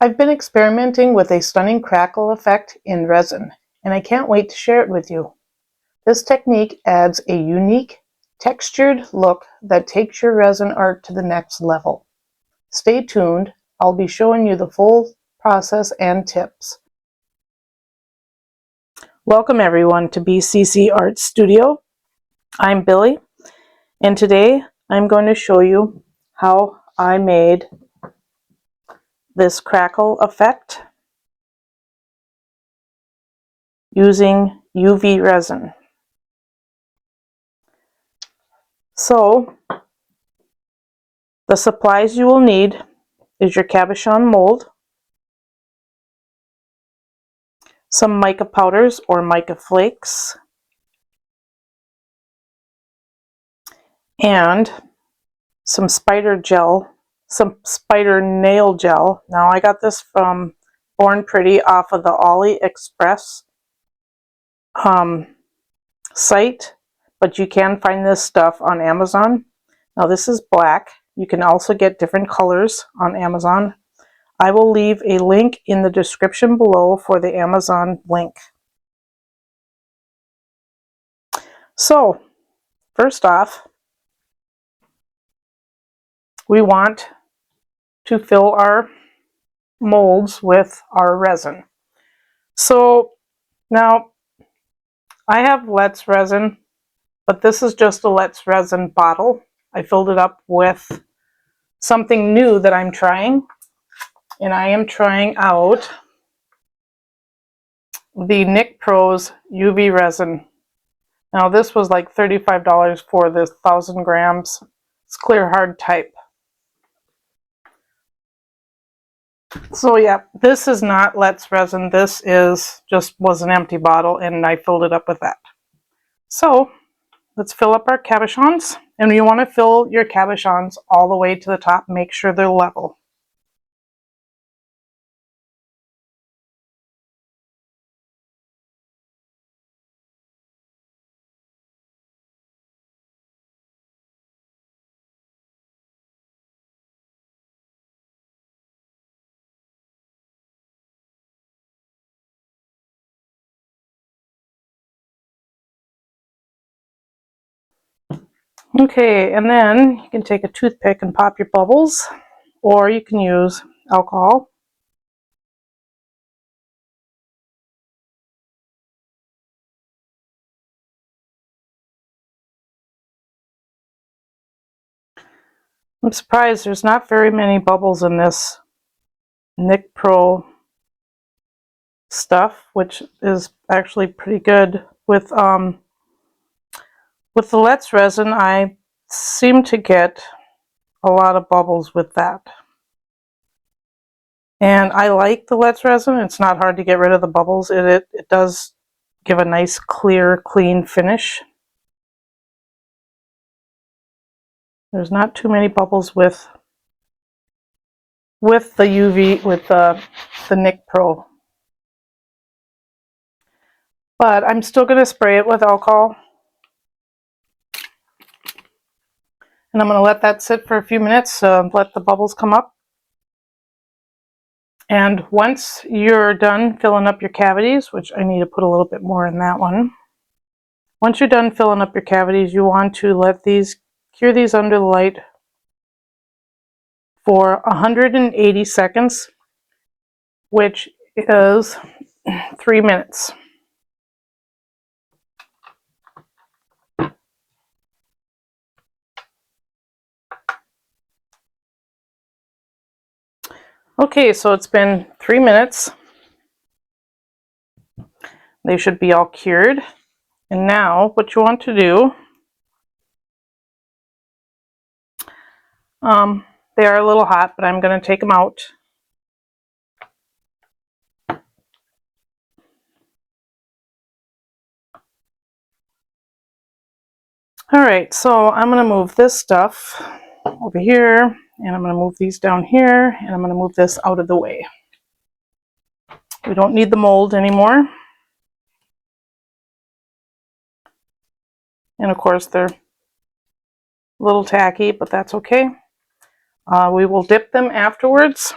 I've been experimenting with a stunning crackle effect in resin, and I can't wait to share it with you. This technique adds a unique, textured look that takes your resin art to the next level. Stay tuned, I'll be showing you the full process and tips. Welcome everyone to BCC Art Studio. I'm Billy, and today I'm going to show you how I made this crackle effect using UV resin. So, the supplies you will need is your cabochon mold, some mica powders or mica flakes, and some spider nail gel. Now I got this from Born Pretty off of the AliExpress site, but you can find this stuff on Amazon. Now this is black. You can also get different colors on Amazon. I will leave a link in the description below for the Amazon link. So, first off, we want to fill our molds with our resin. So now I have Let's resin, but this is just a Let's resin bottle. I filled it up with something new that I'm trying, and I am trying out the Nic Pro's UV resin. Now this was like $35 for this 1,000 grams. It's clear hard type. So yeah, this is not Let's resin. This was an empty bottle, and I filled it up with that. So let's fill up our cabochons, and you want to fill your cabochons all the way to the top. Make sure they're level. Okay, and then you can take a toothpick and pop your bubbles, or you can use alcohol. I'm surprised there's not very many bubbles in this Nic Pro stuff, which is actually pretty good. With the Let's resin, I seem to get a lot of bubbles with that. And I like the Let's resin. It's not hard to get rid of the bubbles. It does give a nice, clear, clean finish. There's not too many bubbles with the UV, with the Nic Pro. But I'm still going to spray it with alcohol. And I'm going to let that sit for a few minutes, let the bubbles come up. And once you're done filling up your cavities, which I need to put a little bit more in that one. Once you're done filling up your cavities, you want to let these, cure these under the light for 180 seconds, which is 3 minutes. Okay, so it's been 3 minutes. They should be all cured. And now what you want to do, they are a little hot, but I'm going to take them out. Alright, so I'm going to move this stuff over here, and I'm going to move these down here, and I'm going to move this out of the way. We don't need the mold anymore. And of course they're a little tacky, but that's okay. We will dip them afterwards.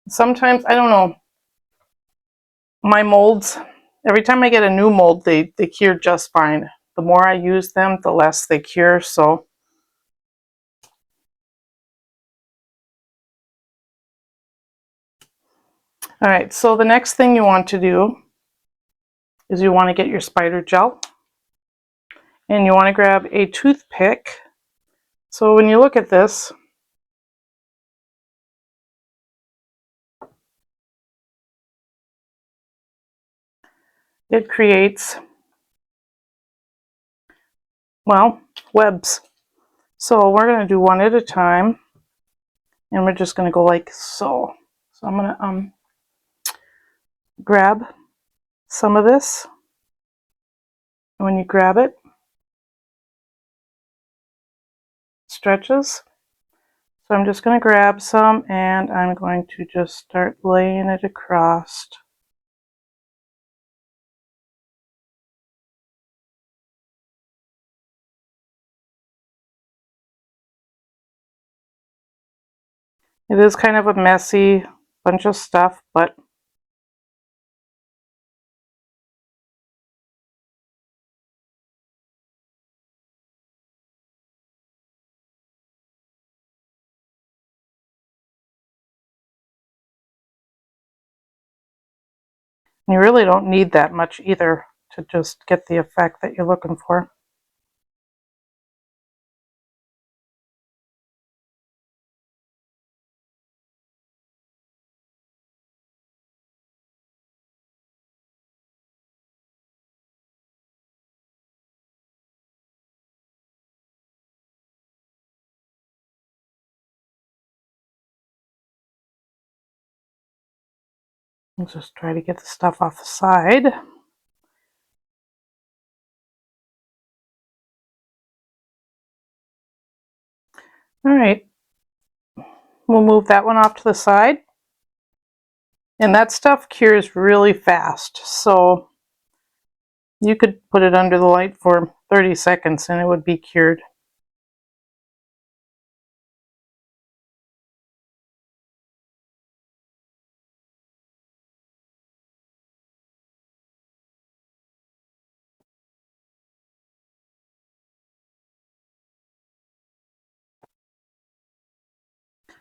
Sometimes, I don't know, my molds, every time I get a new mold, they cure just fine. The more I use them, the less they cure, so. All right, so the next thing you want to do is you want to get your spider gel, and you want to grab a toothpick. So when you look at this, it creates, well, webs. So we're going to do one at a time, and we're just going to go like so. So I'm going to grab some of this, and when you grab it, stretches. So I'm just going to grab some, and I'm going to just start laying it across. It is kind of a messy bunch of stuff, but you really don't need that much either to just get the effect that you're looking for. I'll just try to get the stuff off the side. All right, we'll move that one off to the side. And that stuff cures really fast, so you could put it under the light for 30 seconds and it would be cured.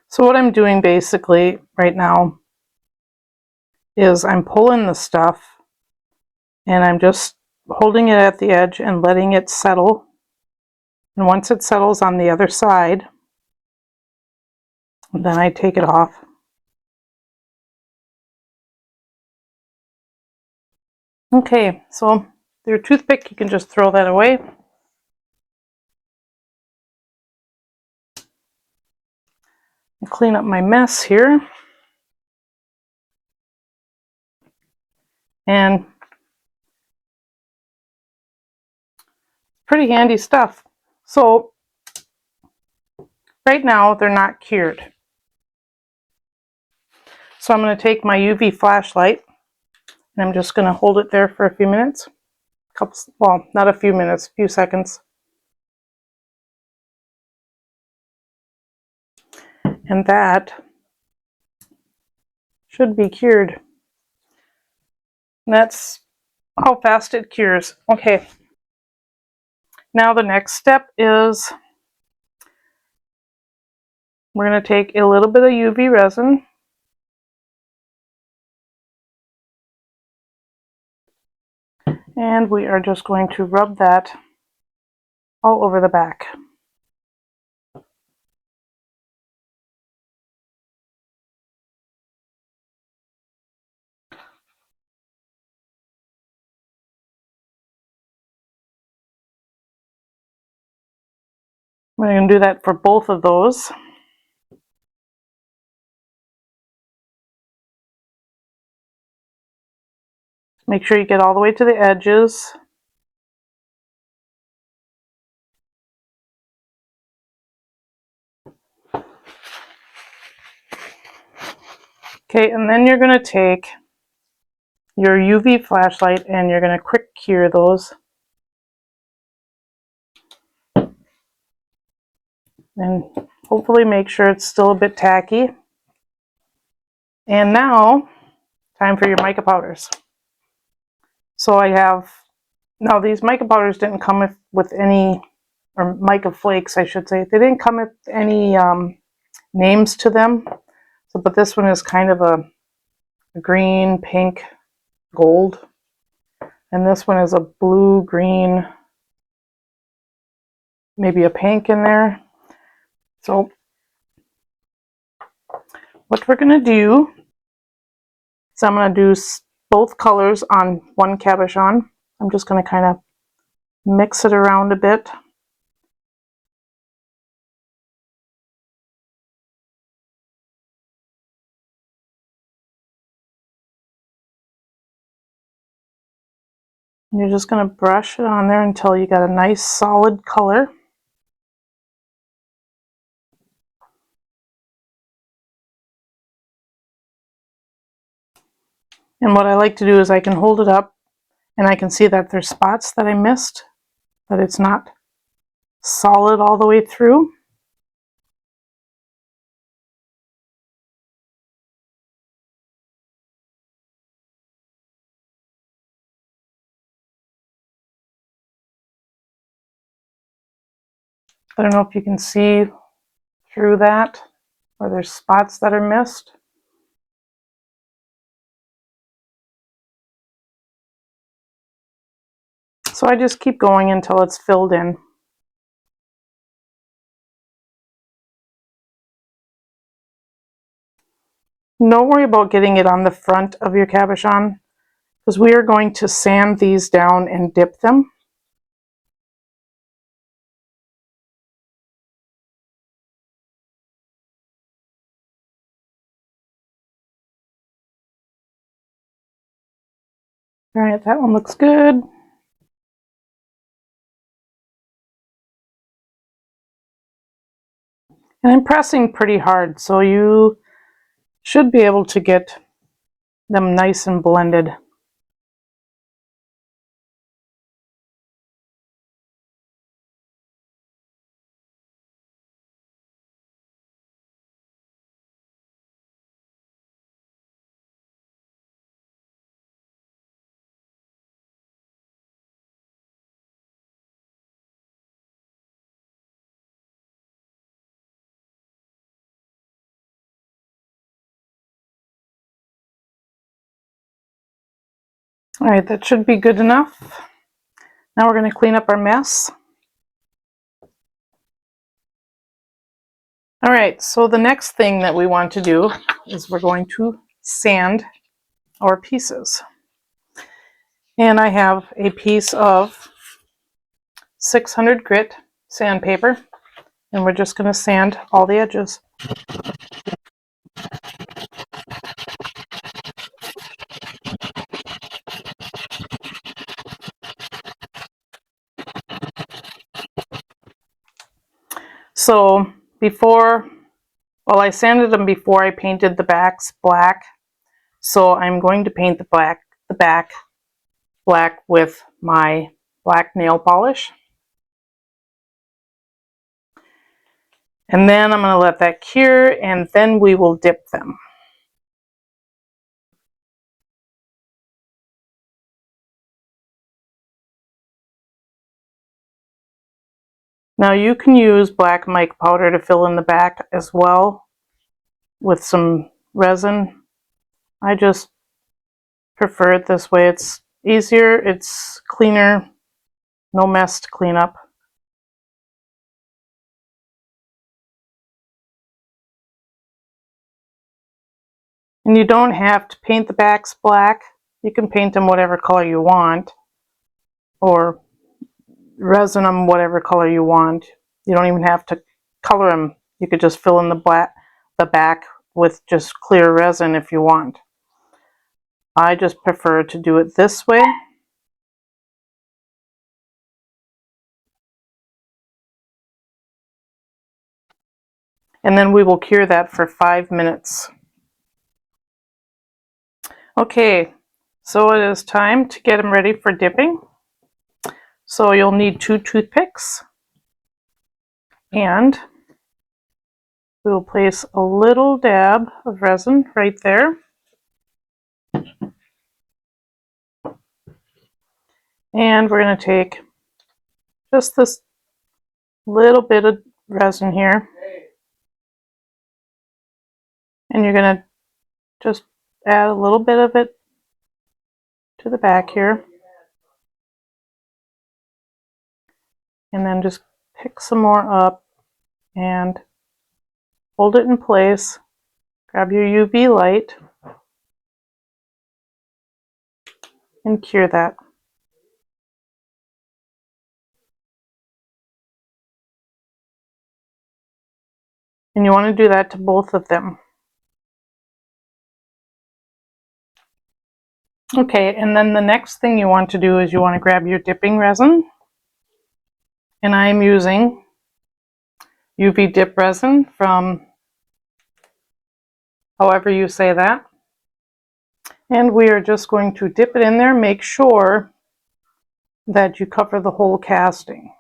So what I'm doing basically right now is I'm pulling the stuff and I'm just holding it at the edge and letting it settle. And once it settles on the other side, then I take it off. Okay, so your toothpick, you can just throw that away. And clean up my mess here. And pretty handy stuff. So right now they're not cured. So I'm going to take my UV flashlight and I'm just going to hold it there for a few minutes. Well, not a few minutes, a few seconds. And that should be cured. And that's how fast it cures. Okay. Now the next step is we're going to take a little bit of UV resin and we are just going to rub that all over the back. We're going to do that for both of those. Make sure you get all the way to the edges. Okay, and then you're going to take your UV flashlight and you're going to quick cure those. And hopefully make sure it's still a bit tacky. And now, time for your mica powders. So I have, now these mica powders didn't come with any, or mica flakes I should say, they didn't come with any names to them. So, but this one is kind of a green, pink, gold. And this one is a blue, green, maybe a pink in there. So what we're going to do is I'm going to do both colors on one cabochon. I'm just going to kind of mix it around a bit. And you're just going to brush it on there until you got a nice solid color. And what I like to do is I can hold it up and I can see that there's spots that I missed, that it's not solid all the way through. I don't know if you can see through that, or there's spots that are missed. So I just keep going until it's filled in. Don't worry about getting it on the front of your cabochon, because we are going to sand these down and dip them. All right, that one looks good. And I'm pressing pretty hard, so you should be able to get them nice and blended. All right, that should be good enough. Now we're going to clean up our mess. All right, so the next thing that we want to do is we're going to sand our pieces. And I have a piece of 600 grit sandpaper, and we're just going to sand all the edges. So before, well, I sanded them before I painted the backs black. So I'm going to paint the back black with my black nail polish. And then I'm going to let that cure, and then we will dip them. Now you can use black mica powder to fill in the back as well with some resin. I just prefer it this way. It's easier, it's cleaner, no mess to clean up. And you don't have to paint the backs black. You can paint them whatever color you want, or resin them whatever color you want. You don't even have to color them. You could just fill in the back with just clear resin if you want. I just prefer to do it this way. And then we will cure that for 5 minutes. Okay, so it is time to get them ready for dipping. So you'll need 2 toothpicks and we will place a little dab of resin right there. And we're going to take just this little bit of resin here. And you're going to just add a little bit of it to the back here. And then just pick some more up and hold it in place. Grab your UV light and cure that. And you want to do that to both of them. Okay, and then the next thing you want to do is you want to grab your dipping resin. And I'm using UV dip resin from however you say that. And we are just going to dip it in there. Make sure that you cover the whole casting.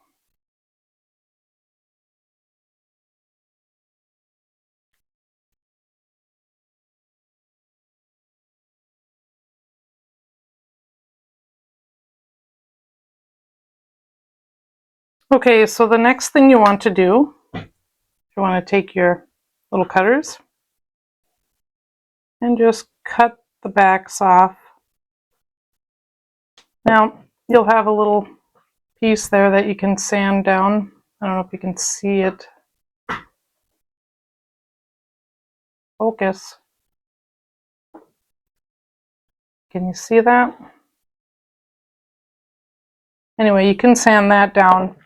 Okay, so the next thing you want to do, you want to take your little cutters and just cut the backs off. Now, you'll have a little piece there that you can sand down. I don't know if you can see it. Focus. Can you see that? Anyway, you can sand that down.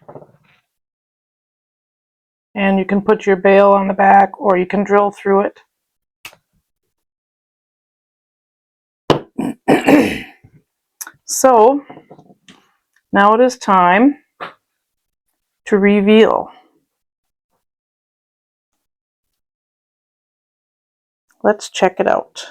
And you can put your bail on the back, or you can drill through it. So, now it is time to reveal. Let's check it out.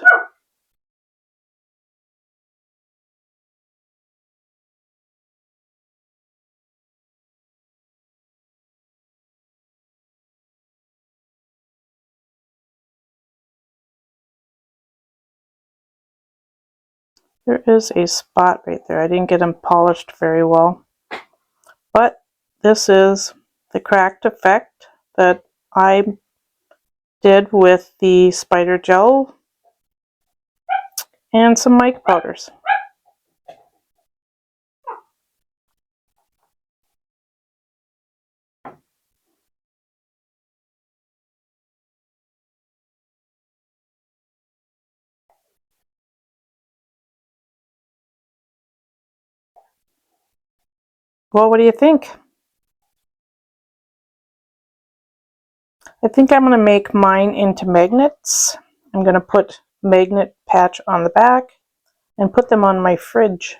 There is a spot right there. I didn't get them polished very well. But this is the cracked effect that I did with the spider gel and some mica powders. Well, what do you think? I think I'm going to make mine into magnets. I'm going to put magnet patch on the back and put them on my fridge.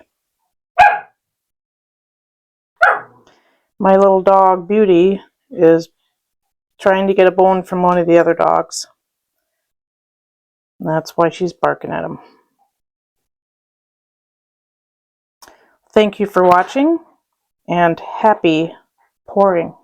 My little dog, Beauty, is trying to get a bone from one of the other dogs. And that's why she's barking at him. Thank you for watching, and happy pouring.